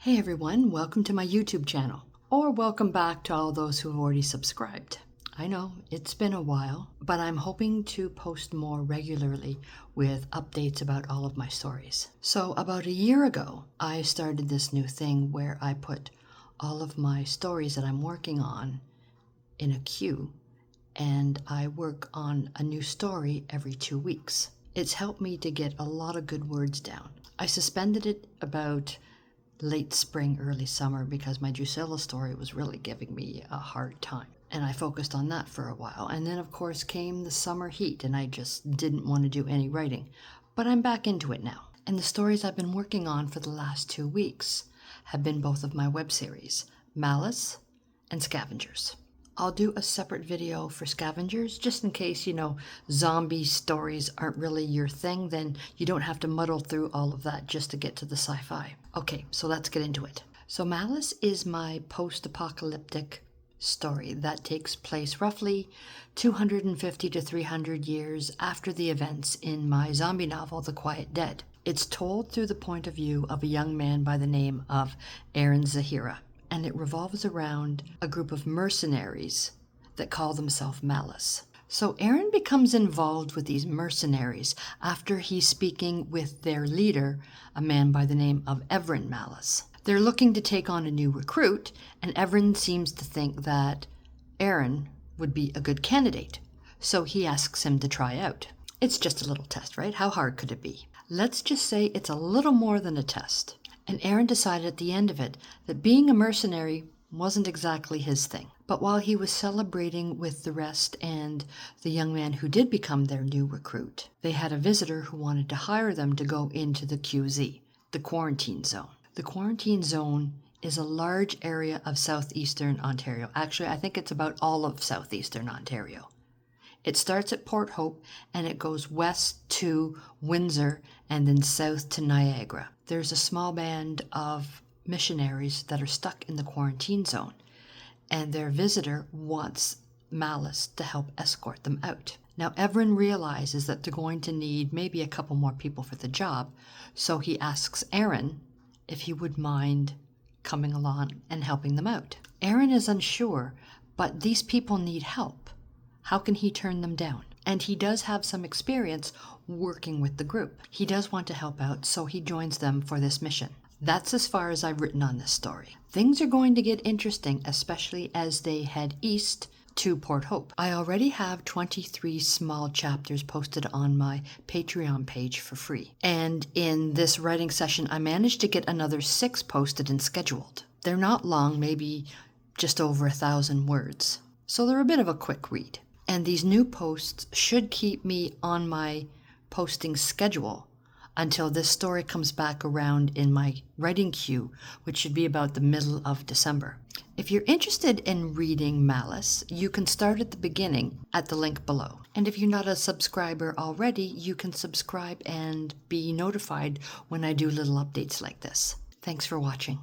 Hey everyone, welcome to my YouTube channel, or welcome back to all those who have already subscribed. I know it's been a while, but I'm hoping to post more regularly with updates about all of my stories. So about a year ago, I started this new thing where I put all of my stories that I'm working on in a queue, and I work on a new story every 2 weeks. It's helped me to get a lot of good words down. I suspended it about late spring, early summer because my Drusilla story was really giving me a hard time. And I focused on that for a while. And then, of course, came the summer heat, and I just didn't want to do any writing. But I'm back into it now. And the stories I've been working on for the last 2 weeks have been both of my web series, Malice and Scavengers. I'll do a separate video for Scavengers, just in case, zombie stories aren't really your thing, then you don't have to muddle through all of that just to get to the sci-fi. Okay, so let's get into it. So Malice is my post-apocalyptic story that takes place roughly 250 to 300 years after the events in my zombie novel, The Quiet Dead. It's told through the point of view of a young man by the name of Aaron Zahira, and it revolves around a group of mercenaries that call themselves Malice. So Aaron becomes involved with these mercenaries after he's speaking with their leader, a man by the name of Everin Malice. They're looking to take on a new recruit, and Everin seems to think that Aaron would be a good candidate. So he asks him to try out. It's just a little test, right? How hard could it be? Let's just say it's a little more than a test. And Aaron decided at the end of it that being a mercenary wasn't exactly his thing. But while he was celebrating with the rest and the young man who did become their new recruit, they had a visitor who wanted to hire them to go into the QZ, the quarantine zone. The quarantine zone is a large area of southeastern Ontario. Actually, I think it's about all of southeastern Ontario. It starts at Port Hope and it goes west to Windsor and then south to Niagara. There's a small band of missionaries that are stuck in the quarantine zone, and their visitor wants Malice to help escort them out. Now, Everin realizes that they're going to need maybe a couple more people for the job, so he asks Aaron if he would mind coming along and helping them out. Aaron is unsure, but these people need help. How can he turn them down? And he does have some experience working with the group. He does want to help out, so he joins them for this mission. That's as far as I've written on this story. Things are going to get interesting, especially as they head east to Port Hope. I already have 23 small chapters posted on my Patreon page for free. And in this writing session, I managed to get another 6 posted and scheduled. They're not long, maybe just over 1,000 words. So they're a bit of a quick read. And these new posts should keep me on my posting schedule until this story comes back around in my writing queue, which should be about the middle of December. If you're interested in reading Malice, you can start at the beginning at the link below. And if you're not a subscriber already, you can subscribe and be notified when I do little updates like this. Thanks for watching.